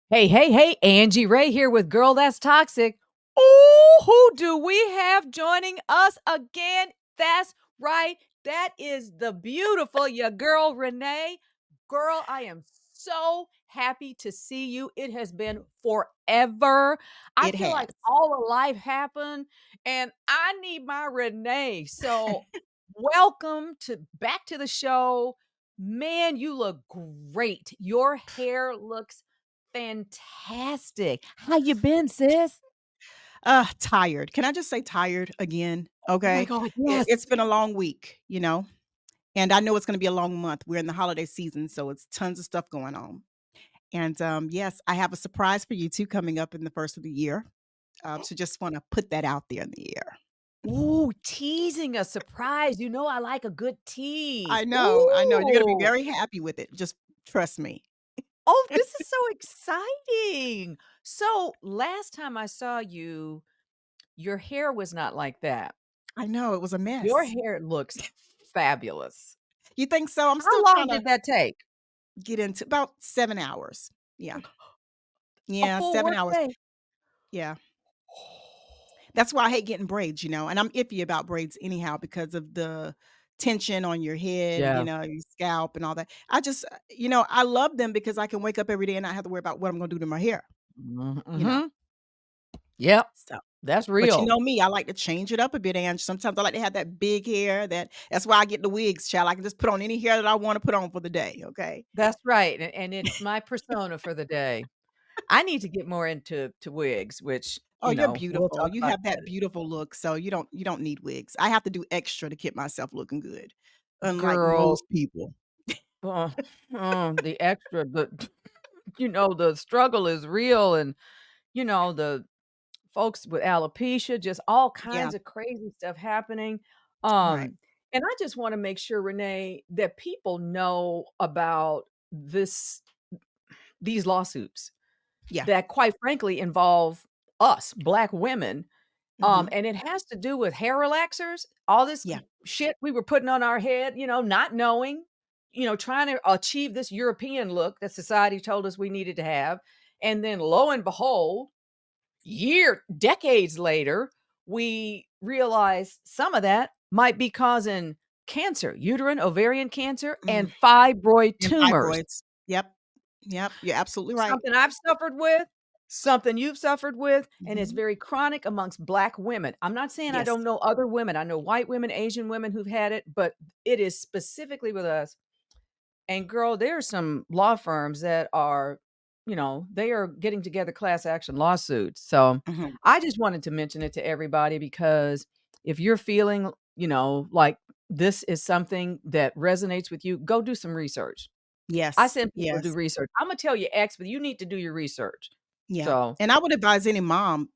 Hey, hey, hey, Angie Rae here with Girl That's Toxic. Oh, who do we have joining us again? That's right. That is the beautiful your girl RENAE. Girl, I am so happy to see you. It has been forever. I It feel like has. all of life happened and I need my RENAE. So, welcome to back to the show. Man, you look great. Your hair looks fantastic. How you been, sis? Tired. Can I just say tired again? Oh my Okay. god, It's yes. been a long week, and I know it's gonna be a long month. We're in the holiday season, so it's tons of stuff going on. And yes, I have a surprise for you too coming up in the first of the year. So just want to put that out there in the air. Ooh, teasing a surprise. You know I like a good tease. I know, I know. You're gonna be Ooh. very happy with it. Just trust me. Oh, this is so exciting. So, last time I saw you, your hair was not like that. I know it was a Your mess. hair looks fabulous. You think so? I'm How still long trying to did that take? get into about 7 hours. Yeah. A Yeah, full 7 hours. workday. Yeah. That's why I hate getting braids, and I'm iffy about braids anyhow because of the tension on your head, Yeah. your scalp and all that. I just, I love them because I can wake up every day and not have to worry about what I'm gonna do to my hair, you know? Mhm. Yep. So, That's but you real. know me, I like to change it up a bit, and sometimes I like to have that big hair that's why I get the wigs, child. I can just put on any hair that I wanna put on for the day, okay? That's right, and it's my persona for the day. I need to get more into wigs, which, Oh, you're we'll beautiful. talk You about have that. that beautiful look, so you don't need wigs. I have to do extra to keep myself looking good, unlike Girl, most people. uh, the extra, the the struggle is real and, the folks with alopecia, just all Yeah, kinds of crazy stuff happening. right. And I just wanna make sure, Renee, that people know about these lawsuits Yeah. that, quite frankly, involve us, Black women. Mhm. And it has to do with hair relaxers, all this Yeah. shit we were putting on our head, not knowing, trying to achieve this European look that society told us we needed to have. And then lo and behold, decades later, we realize some of that might be causing cancer, uterine, ovarian cancer, Mm, and fibroid and tumors. fibroids. Yep. Yep, you're absolutely right. Something I've suffered with, something you've suffered with, and it's Mhm. very chronic amongst Black women. I'm not saying I Yes. don't know other women. I know white women, Asian women who've had it, but it is specifically with us. And girl, there are some law firms that are, they are getting together class action lawsuits. So Mhm. I just wanted to mention it to everybody because if you're feeling, like this is something that resonates with you, go do some research. I Yes, send people to do yes. research. Imma tell you X, but you need to do your research. Yeah, So and I would advise any mom,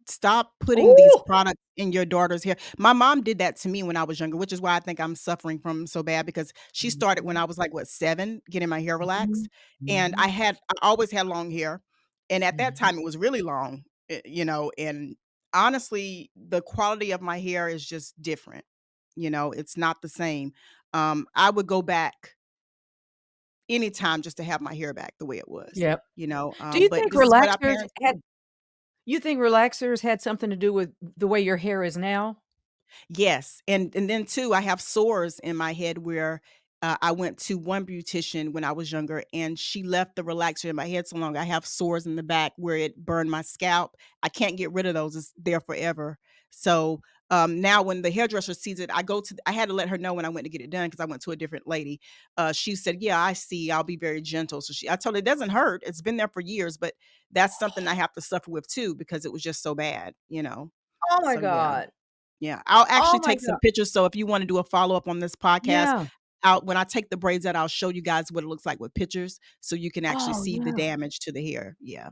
stop putting these ooh, products in your daughter's hair. My mom did that to me when I was younger, which is why I think I'm suffering from so bad because she started when mhm, I was, like, what, 7, getting my hair mhm, relaxed, and mhm, I always had long hair, and at that mhm. time, it was really long, and honestly, the quality of my hair is just different, it's not the same. I would go back anytime just to have my hair back the way it was, Yep. Do you but think this is what our parents did. relaxers had something to do with the way your hair is now? Yes, and then too, I have sores in my head where, I went to one beautician when I was younger, and she left the relaxer in my head so long, I have sores in the back where it burned my scalp. I can't get rid of those, it's there forever. So, now when the hairdresser sees it, I had to let her know when I went to get it done because I went to a different lady. She said, "Yeah, I see, I'll be very gentle." So I told her, "It doesn't hurt, it's been there for years, but that's something I have to suffer with too because it was just so bad." Oh my So, yeah. god. Yeah, I'll Oh actually my take some god. pictures, so if you wanna do a follow-up on this podcast, Yeah. when I take the braids out, I'll show you guys what it looks like with pictures, so you can actually Oh, see the yeah. damage to the hair. Yeah,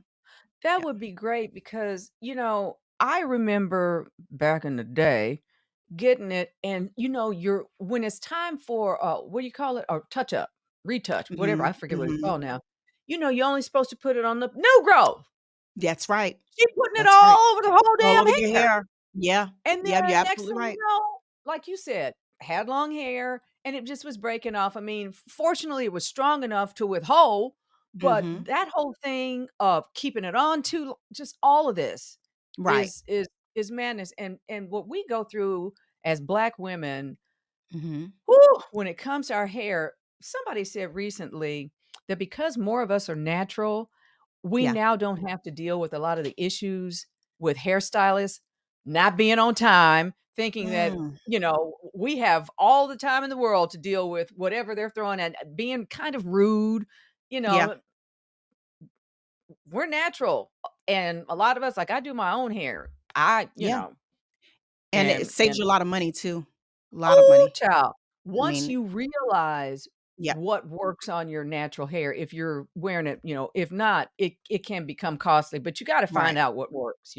That yeah. would be great because, I remember back in the day getting it and, you're when it's time for, what do you call it? A touch up, retouch, whatever, I Mhm, forget what it's mhm. called now. You're only supposed to put it on the new growth. That's right, She putting it that's right. all over the whole All damn over your hair. hair. Yeah, And yeah, you're then next absolutely thing you right. know, like you said, had long hair and it just was breaking off. I mean, fortunately, it was strong enough to withhold, But Mhm. that whole thing of keeping it on too just all of this Right. is madness, and what we go through as Black women, Mhm. whew, when it comes to our hair, somebody said recently that because more of us are natural, we Yeah. now don't have to deal with a lot of the issues with hairstylists not being on time, thinking that, Mm. we have all the time in the world to deal with whatever they're throwing at being kind of rude. You Yeah. know, we're natural. And a lot of us, like I do my own hair. Yeah. And it saves And you a lot of money too. A lot of oh, money. child. I Once mean, you realize yeah. what works on your natural hair, if you're wearing it, if not, it can become costly, but you gotta find Right. out what works.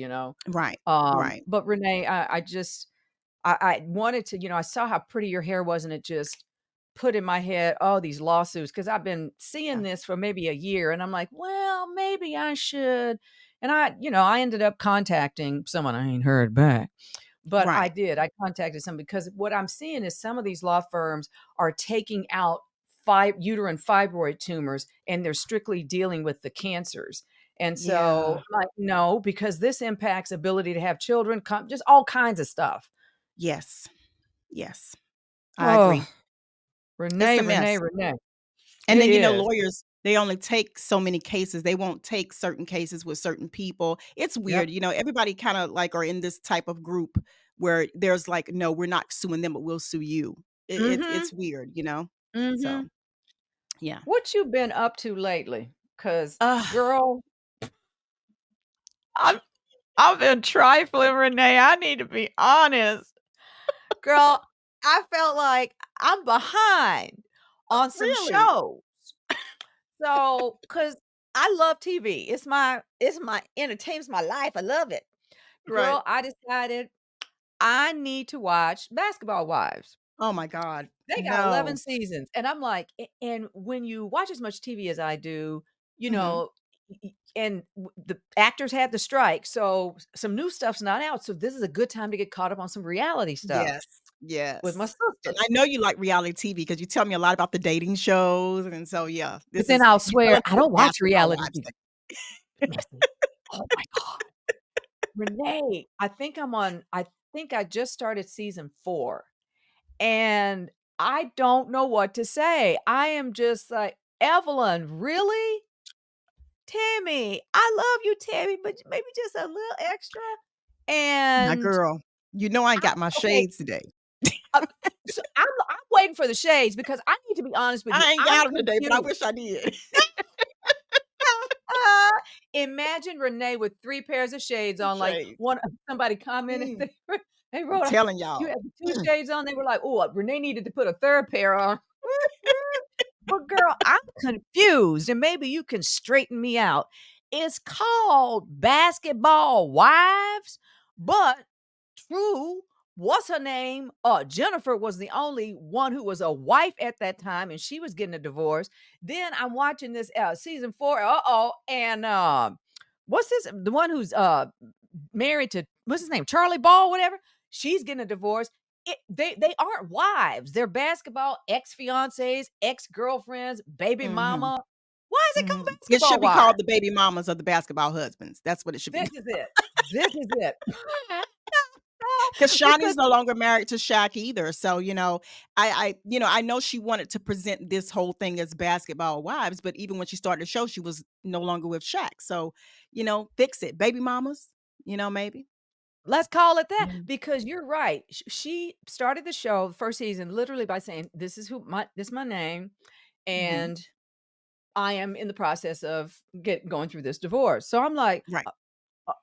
Right. Right. But Renee, I wanted to, I saw how pretty your hair was, and it just put in my head all these lawsuits because I've been seeing Yeah. this for maybe a year, and I'm like, well, maybe I should. And I ended up contacting someone. I ain't heard back. But I Right. did. I contacted some because what I'm seeing is some of these law firms are taking out uterine fibroid tumors and they're strictly dealing with the cancers. And so, Yeah. I'm like, no, because this impacts ability to have children, just all kinds of stuff. Yes. Yes. I Oh, agree. It's Renee, a Renee, mess. Renee. And It then, is. lawyers, they only take so many cases. They won't take certain cases with certain people. It's Yep. weird. Everybody kind of like are in this type of group where there's like, no, we're not suing them, but we'll sue you. Mhm. It's weird. So, Mhm. yeah. What you been up to lately? Cause Uh, girl, I've I've been trifling, Renee. I need to be honest. Girl, I felt like I'm behind on some really? shows. So, cause I love TV. It's my entertainment, it's my life. I love it. Right. Girl, I decided I need to watch Basketball Wives. Oh my God. They got 11 No. seasons, and I'm like, and when you watch as much TV as I do, you Mhm. know, and the actors had the strike, so some new stuff's not out. So this is a good time to get caught up on some reality stuff Yes. with my Yes. And I sisters. know you like reality TV because you tell me a lot about the dating shows, and so, yeah, But this then is I'll you fell swear, into I the don't watch basketball reality wives TV. thing. Messy. Oh my god. Renee, I think I just started season 4, and I don't know what to say. I am just like, "Evelyn, really? Tammy, I love you, Tammy, but maybe just a little extra." My And girl, I ain't I got my okay, shades today. uh, so I'm waiting for the shades because I need to be honest with you. I ain't I'm got them today, but I confused. wish I did. Imagine Renee with 3 pairs of shades on, like, Shades. somebody commented, Mm, they I'm wrote, telling "You y'all. have 2 Mm. shades on?" They were like, "Oh, Renee needed to put a 3rd pair on." But girl, I'm confused, and maybe you can straighten me out. It's called Basketball Wives, but true, what's her name? Jennifer was the only one who was a wife at that time, and she was getting a divorce. Then I'm watching this season 4. And what's this? The one who's married to what's his name? Charlie Ball, whatever. She's getting a divorce. They aren't wives. They're basketball ex-fiancés, ex-girlfriends, baby Mhm, mama. Why is it called mhm. It should basketball be called wives? the baby mamas of the basketball husbands. That's what it should be. This is it. This is it. 'Cause Shawnee's Because no longer married to Shaq either, so, I know she wanted to present this whole thing as basketball wives, but even when she started the show, she was no longer with Shaq, so, fix it. Baby mamas, maybe. let's call it that Mhm, because you're right. She started the show, the first season, literally by saying, this is my name, mhm. and I am in the process of going through this divorce." So I'm like, Right.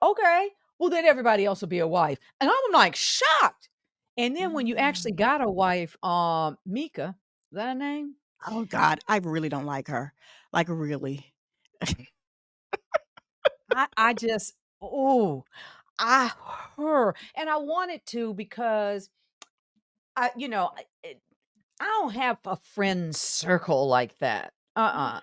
Okay, well, then everybody else will be a wife." And I'm, like, shocked. And then when you actually Mm. got a wife, Mika, is that her name? Oh god, I really don't like her. Like, really. I just oh, I her and I wanted to because I don't have a friend circle like that. I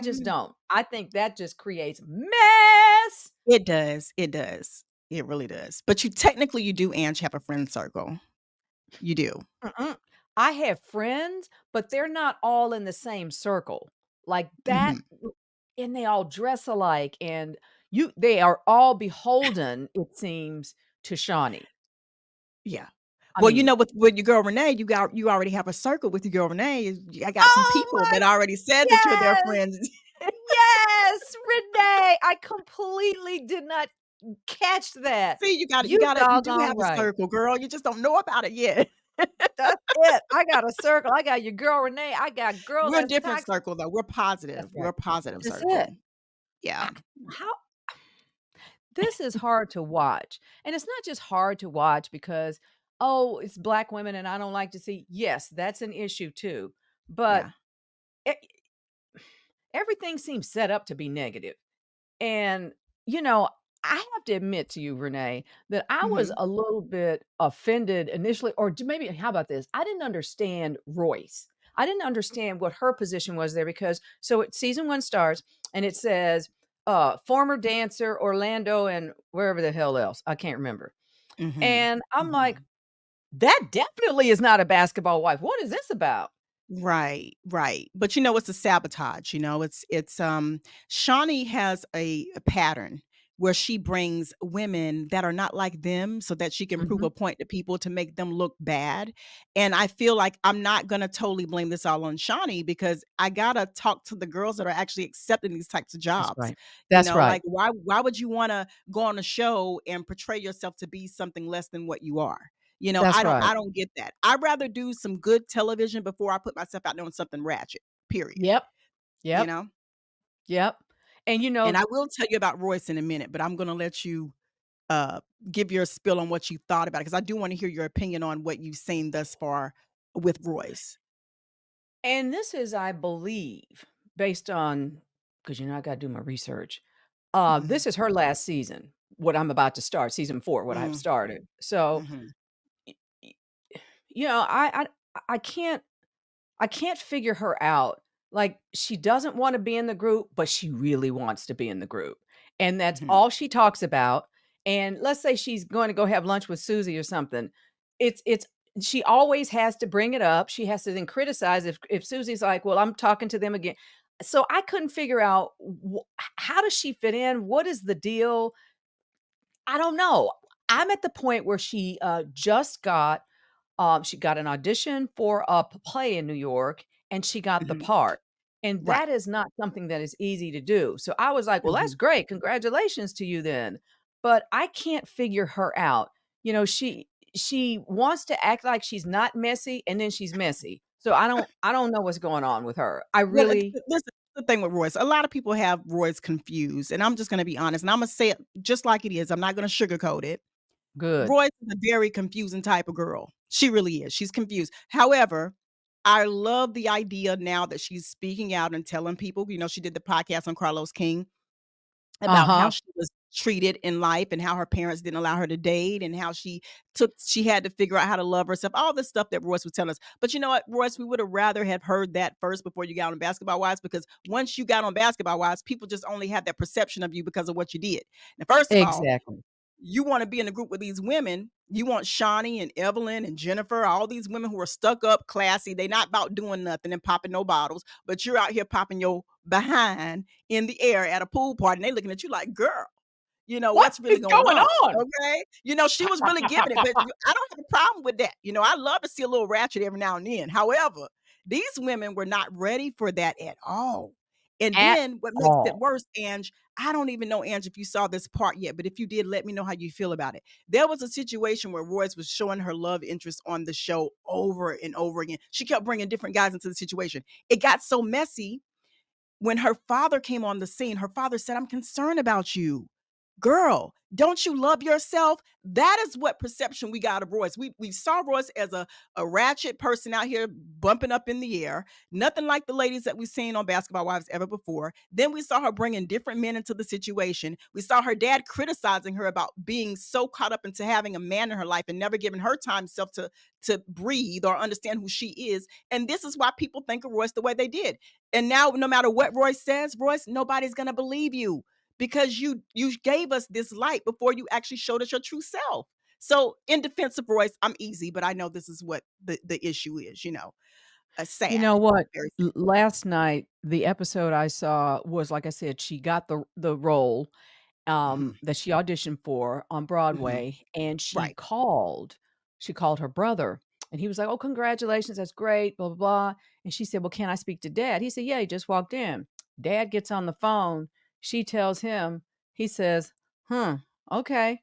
just Mm. don't. I think that just creates mess. It does, it does. It really does. But you do, Ange, have a friend circle. You do. Mm-mm. I have friends, but they're not all in the same circle. Like that Mhm. and they all dress alike, and they are all beholden, it seems, to Shaunie. Yeah. I Well, mean, with your girl Renee, you already have a circle with your girl Renee. I got some oh people my that already said that you're their yes! friends. Yes, Renee, I completely did not catch that. See, You you do doggone have a right. circle, girl. You just don't know about it yet. That's it. I got a circle. I got your girl Renee. I got girl We're a that's different toxic. circle though. We're positive. That's We're right. a positive That's circle. it. Yeah. I how this is hard to watch, and it's not just hard to watch because, "Oh, it's black women and I don't like to see." Yes, that's an issue too, but Yeah. e everything seems set up to be negative. And, I have to admit to you, Renee, that I was Mhm. a little bit offended initially, or maybe, how about this? I didn't understand Royce. I didn't understand what her position was there because season one starts and it says, former dancer Orlando and wherever the hell else. I can't remember. Mhm. And I'm like, Mhm. that definitely is not a basketball wife. What is this about? Right, right. But it's a sabotage, Shaunie has a pattern where she brings women that are not like them so that she can prove Mhm. a point to people to make them look bad. And I feel like I'm not gonna totally blame this all on Shaunie because I gotta talk to the girls that are actually accepting these types of That's jobs. right. That's Like right. why would you wanna go on a show and portray yourself to be something less than what you are? That's right. I don't get that. I'd rather do some good television before I put myself out there on something ratchet, period, Yep. you Yep. know? Yep. And And I will tell you about Royce in a minute, but I'm gonna let you, uh, give your spill on what you thought about it because I do wanna hear your opinion on what you've seen thus far with Royce. And this is, I believe, based on, because I gotta do my research. Mhm. This is her last season, what I'm about to start, season 4, what I've Mm, started. So, mhm, y y I can't figure her out. Like, she doesn't wanna be in the group, but she really wants to be in the group, and that's mhm, all she talks about, and let's say she's going to go have lunch with Susie or something. It's she always has to bring it up. She has to then criticize if Susie's like, "Well, I'm talking to them again." So, I couldn't figure out how does she fit in? What is the deal? I don't know. I'm at the point where she got an audition for a play in New York, and she got the mhm. part, and Right. that is not something that is easy to do. So I was like, "Well, that's Mhm. great. Congratulations to you then." But I can't figure her out. She wants to act like she's not messy, and then she's messy. So I don't know what's going on with her. I Well, really listen, the thing with Royce, a lot of people have Royce confused, and I'm just gonna be honest, and Imma say it just like it is, I'm not gonna sugarcoat it. good. Royce is a very confusing type of girl. She really is. She's confused. However, I love the idea now that she's speaking out and telling people, she did the podcast on Carlos King about how Uh-huh. she was treated in life and how her parents didn't allow her to date and how she had to figure out how to love herself, all the stuff that Royce was telling us. But you know what, Royce, we would have rather have heard that first before you got on Basketball Wives because once you got on Basketball Wives, people just only have that perception of you because of what you did. Now, first of all, Exactly. you wanna be in a group with these women. You want Shaunie and Evelyn and Jennifer, all these women who are stuck up, classy. They not about doing nothing and popping no bottles, but you're out here popping your behind in the air at a pool party, and they looking at you like, "Girl, What what's really is going going on?" on? Okay? She was really giving it, but I don't have a problem with that. I love to see a little ratchet every now and then. However, these women were not ready for that at all. And At then what makes it all. worse, Ange, I don't even know, Ange, if you saw this part yet, but if you did, let me know how you feel about it. There was a situation where Royce was showing her love interest on the show over and over again. She kept bringing different guys into the situation. It got so messy when her father came on the scene. Her father said, "I'm concerned about you. Girl, don't you love yourself?" That is what perception we got of Royce. We saw Royce as a ratchet person out here bumping up in the air, nothing like the ladies that we've seen on Basketball Wives ever before. Then we saw her bringing different men into the situation. We saw her dad criticizing her about being so caught up into having a man in her life and never giving her time self to breathe or understand who she is. And this is why people think of Royce the way they did. And now, no matter what Royce says, Royce, nobody's gonna believe you because you gave us this light before you actually showed us your true self. So, in defense of Royce, I'm easy, but I know this is what the issue is. You know Sad, what? very sad. Last night, the episode I saw was, like I said, she got the role, Mhm, that she auditioned for on mhm, Broadway, and right. she called her brother, and he was like, "Oh, congratulations, that's great, blah, blah, blah," and she said, "Well, can I speak to dad?" He said, "Yeah, he just walked in." Dad gets on the phone, she tells him, he says, "Hmm, okay."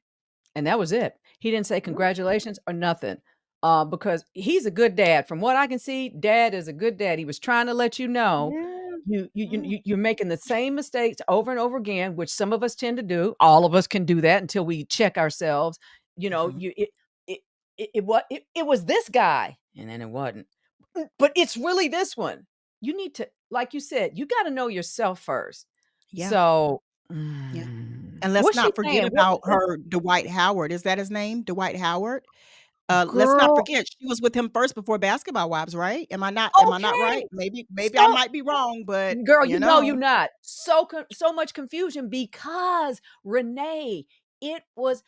And that was it. He didn't say Ooh, congratulations or nothing, because he's a good dad. From what I can see, dad is a good dad. He was trying to let you know yeah, mm, you're making the same mistakes over and over again, which some of us tend to do. All of us can do that until we check ourselves. You know, mhm, it it was this guy, and then it wasn't. But it's really this one. You need to, like you said, you got to know yourself first. yeah, So, yeah, and let's what's she not forget saying? about her Dwight Howard, is that his name? Dwight Howard? Let's not Girl, forget she was with him first before Basketball Wives, right? Am I not right? okay. Maybe I So might be wrong, but, girl, you you know you know. not. So much confusion because Renee, it was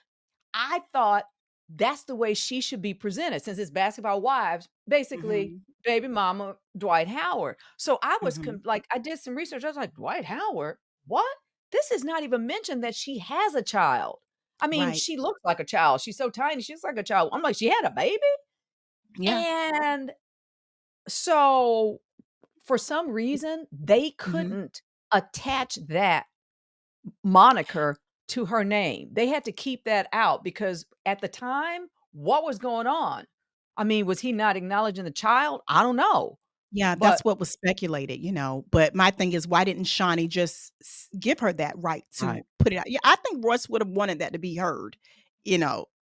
I thought that's the way she should be presented since it's Basketball Wives, basically Mhm, baby mama Dwight Howard. So I was mhm, like, I did some research. I was like, Dwight Howard? What? This is not even mentioned that she has a child. I mean, right, she looks like a child. She's so tiny. She's like a child. I'm like, she had a baby? yeah, And so for some reason, they mhm. couldn't attach that moniker to her name. They had to keep that out because at the time, what was going on? I mean, was he not acknowledging the child? I don't know. Yeah, But that's what was speculated, but my thing is why didn't Shaunie just give her that right to right. put it out? Yeah, I think Royce would have wanted that to be heard,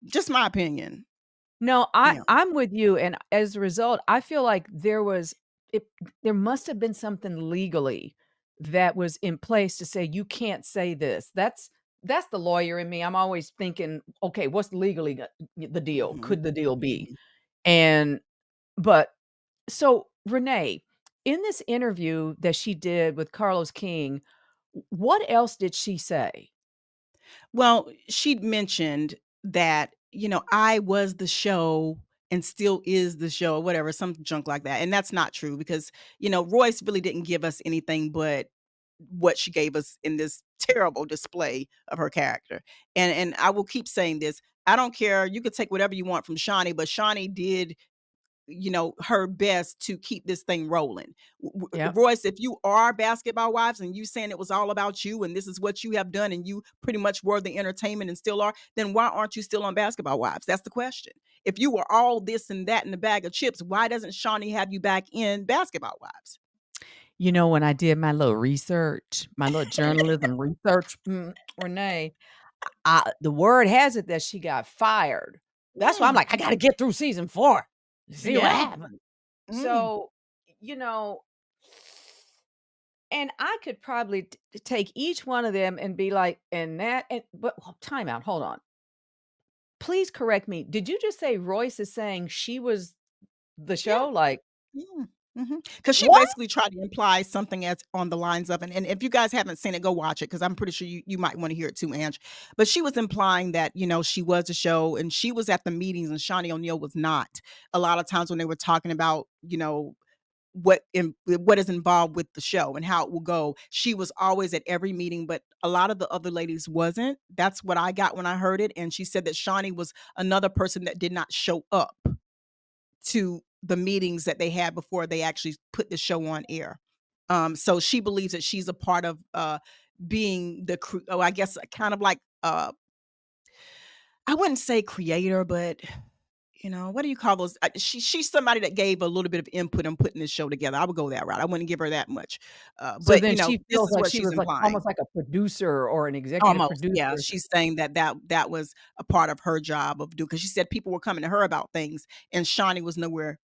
just my opinion, No, you know. I'm with you, and as a result, I feel like it there must have been something legally that was in place to say, "You can't say this." That's the lawyer in me. I'm always thinking, "Okay, what's legally the deal? Mhm, Could the deal be?" mhm. And but so, Renee, in this interview that she did with Carlos King, what else did she say? Well, she'd mentioned that, I was the show and still is the show, or whatever, some junk like that. And that's not true because, Royce really didn't give us anything but what she gave us in this terrible display of her character. And I will keep saying this. I don't care. You could take whatever you want from Shaunie, but Shaunie did her best to keep this thing rolling. Yep. Royce, if you are Basketball Wives and you saying it was all about you and this is what you have done and you pretty much were the entertainment and still are, then why aren't you still on Basketball Wives? That's the question. If you were all this and that in a bag of chips, why doesn't Shawnee have you back in Basketball Wives? You know, when I did my little research, my little journalism research, Renee, the word has it that she got fired. That's why I'm Mm, like, I gotta get through season 4 to see what yeah. happened. Mm, So, you know, and I could probably take each one of them and be like, and that, and but time out, hold on. Please correct me. Did you just say Royce is saying she was the yeah. show? Like, Yeah, because she what? basically tried to imply something as on the lines of and if you guys haven't seen it, go watch it because 'cause I'm pretty sure you might wanna hear it too, Ange, but she was implying that, she was a show and she was at the meetings and Shaunie O'Neal was not. A lot of times when they were talking about, what is involved with the show and how it will go, she was always at every meeting, but a lot of the other ladies wasn't. That's what I got when I heard it, and she said that Shaunie was another person that did not show up to the meetings that they had before they actually put the show on air. So she believes that she's a part of being I guess kind of like I wouldn't say creator, but what do you call those? She's somebody that gave a little bit of input on putting this show together. I would go that route. I wouldn't give her that much, So but then she this feels is like what she she's was like implying. almost like a producer or an executive Almost, yeah. producer. She's saying that was a part of her job of doing because she said people were coming to her about things, and Shawnee was nowhere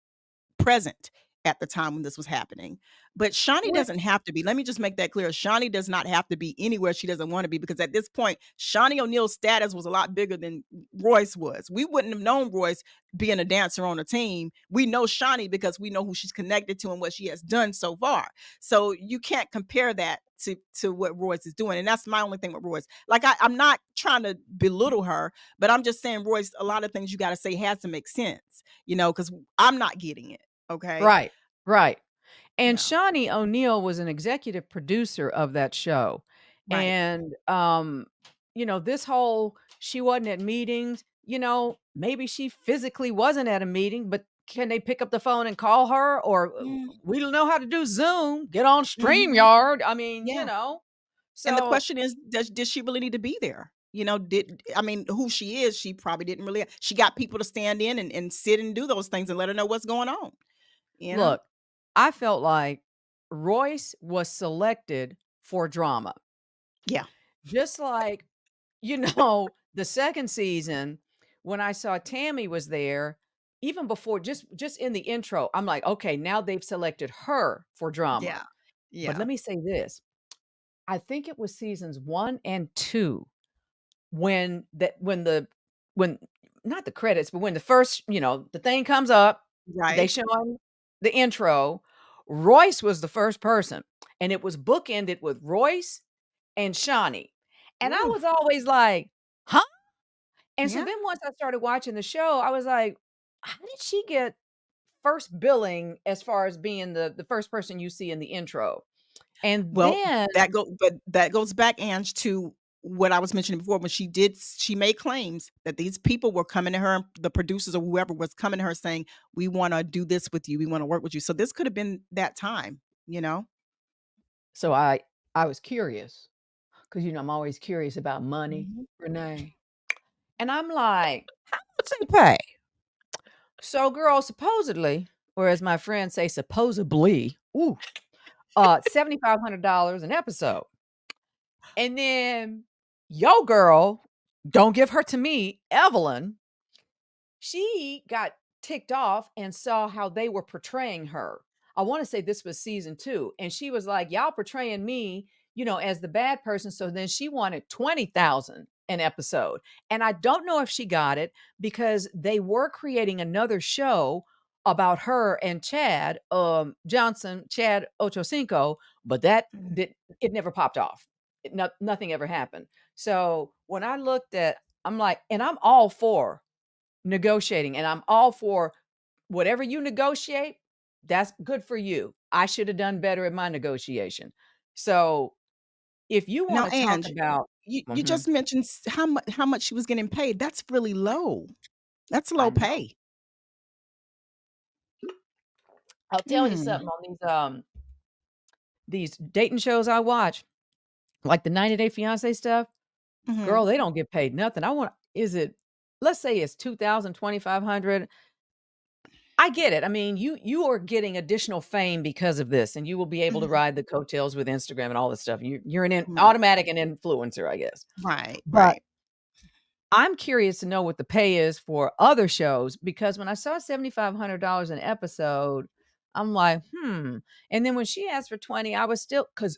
present at the time when this was happening. But Shawnee What doesn't have to be. Let me just make that clear. Shawnee does not have to be anywhere she doesn't want to be because at this point, Shawnee O'Neal's status was a lot bigger than Royce was. We wouldn't have known Royce being a dancer on a team. We know Shawnee because we know who she's connected to and what she has done so far. So you can't compare that to what Royce is doing. And that's my only thing with Royce. Like I'm not trying to belittle her, but I'm just saying, Royce, a lot of things you got to say has to make sense, because I'm not getting it. Okay. right. Right. And Yeah. Shaunie O'Neal was an executive producer of that show. Right. And, this whole she wasn't at meetings, maybe she physically wasn't at a meeting, but can they pick up the phone and call her? Or Mm, we don't know how to do Zoom, get on mhm. StreamYard. I mean, Yeah. And the So question is, did she really need to be there? Did I mean, who she is, she probably didn't really she got people to stand in and sit and do those things and let her know what's going on, you know? look, I felt like Royce was selected for drama. Yeah. Just like, the 2nd season, when I saw Tammy was there, even before just in the intro, I'm like, "Okay, now they've selected her for drama." Yeah. But Yeah. let me say this, I think it was seasons 1 and 2 when not the credits, but when the first, the thing comes up, they Right. show 'em the intro, Royce was the first person, and it was bookended with Royce and Shaunie, and I Ooh, was always like, "Huh?" And so yeah. then once I started watching the show, I was like, "How did she get first billing as far as being the first person you see in the intro?" And Well, then that goes back, Ange, to what I was mentioning before when she made claims that these people were coming to her, the producers or whoever was coming to her saying, "We wanna do this with you. We wanna work with you." So this could have been that time, you know? so I was curious because I'm always curious about money, Mhm. Renee, and I'm like, "How much they pay?" So, girl, supposedly, or as my friends say, supposedly, $7,500 an episode. And then yo girl, don't give her to me, Evelyn, she got ticked off and saw how they were portraying her. I wanna say this was season 2, and she was like, "Y'all portraying me, as the bad person," so then she wanted 20,000 an episode, and I don't know if she got it because they were creating another show about her and Chad, Johnson, Chad Ochocinco, but that Mm. did it never popped off. Nothing ever happened. So, when I looked at I'm like and I'm all for negotiating, and I'm all for whatever you negotiate, that's good for you. I should have done better at my negotiation. So, if you Now, wanna talk Ange, about you Mhm, just mentioned how much she was getting paid. That's really low. That's I low know. pay. I'll tell you Hmm. something on these dating shows I watch, like the 90 Day Fiancé stuff, Mhm. girl, they don't get paid nothing. I want is it let's say it's 2,000, 2,500. I get it. I mean, you are getting additional fame because of this, and you will be able to Mhm. ride the coattails with Instagram and all this stuff. You're Right. automatic an influencer, I guess. Right, But right. I'm curious to know what the pay is for other shows because when I saw $7,500 an episode, I'm like, hmm. And then when she asked for 20, I was still because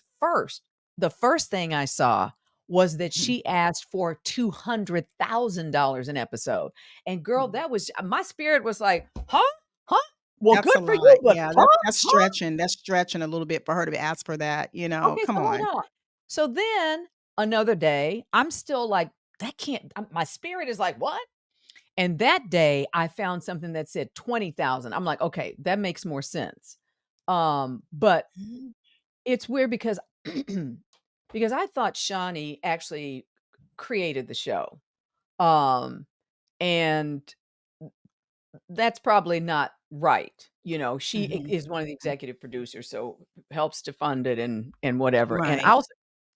the first thing I saw was that Mhm. she asked for $200,000 an episode. And girl, Mm. that was my spirit was like, huh? Huh? Well, That's good a for lot. you, but Yeah, huh? that's Huh? stretching. That's stretching a little bit for her to ask for that. Okay, Come so hold on. on. So then another day, I'm still like, that can't, my spirit is like, what? And that day, I found something that said 20,000. I'm like, "Okay, that makes more sense." But Mhm. it's weird because because I thought Shawnee actually created the show. Um, and that's probably not right. She Mhm. is one of the executive producers, so helps to fund it and whatever. And Right.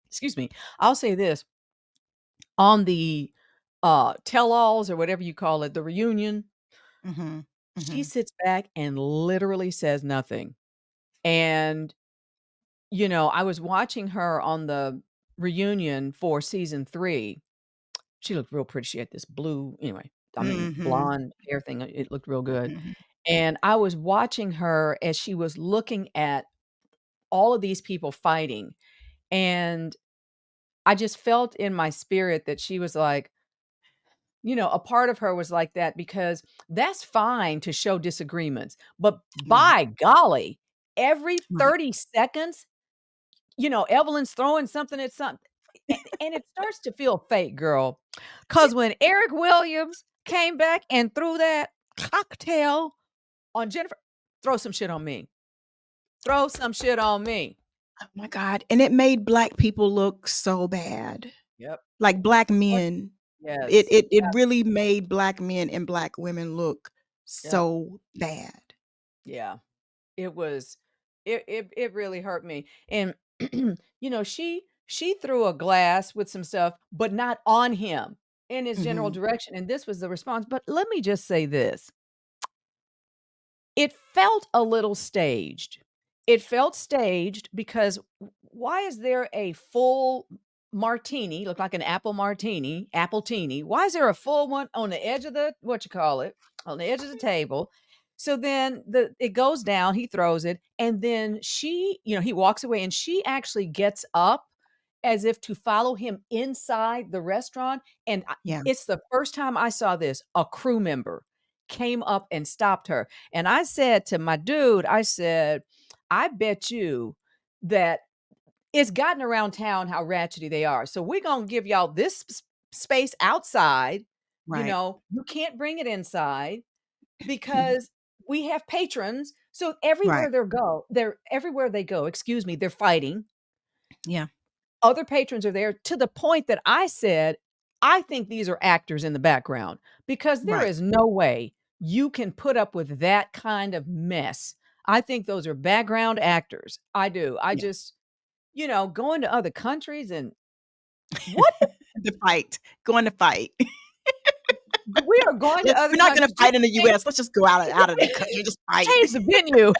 excuse me, I'll say this, on the tell-alls or whatever you call it, the reunion. Mhm. She Mhm. sits back and literally says nothing. And, I was watching her on the reunion for season 3. She looked real pretty. She had this blue anyway, I mean, Mhm. blonde hair thing, it looked real good. Mhm. And I was watching her as she was looking at all of these people fighting, and I just felt in my spirit that she was like, a part of her was like that because that's fine to show disagreements, but Right. by golly, every Right. 30 seconds, Evelyn's throwing something at something, and it starts to feel fake, girl. Cause when Eric Williams came back and threw that cocktail on Jennifer, throw some shit on me. Throw some shit on me. Oh my god, and it made black people look so bad. Yep. Like black What men. It Yes. it it really made black men and black women look Yep. so bad. Yeah. It was it really hurt me. And she threw a glass with some stuff, but not on him in his general Mhm. direction. And this was the response. But let me just say this. It felt a little staged. It felt staged because why is there a full martini, look like an apple martini, appletini? Why is there a full one on the edge of the what you call it, on the edge of the table? So then it goes down, he throws it, and then he walks away and she actually gets up as if to follow him inside the restaurant. And Yeah, it's the first time I saw this. A crew member came up and stopped her. And I said to my dude, I said, I bet you that it's gotten around town how ratchety they are. So we're going to give y'all this space outside. right. You can't bring it inside because we have patrons. So Right. everywhere they go, excuse me, they're fighting. Yeah, Other patrons are there to the point that I said, I think these are actors in the background because there right. is no way you can put up with that kind of mess. I think those are background actors. I do. I Yeah. just, going to other countries and what The fight. Going to fight. we are going to We're other not gonna countries just fight in the to US, let's just go out of the country and just fight. change the venue.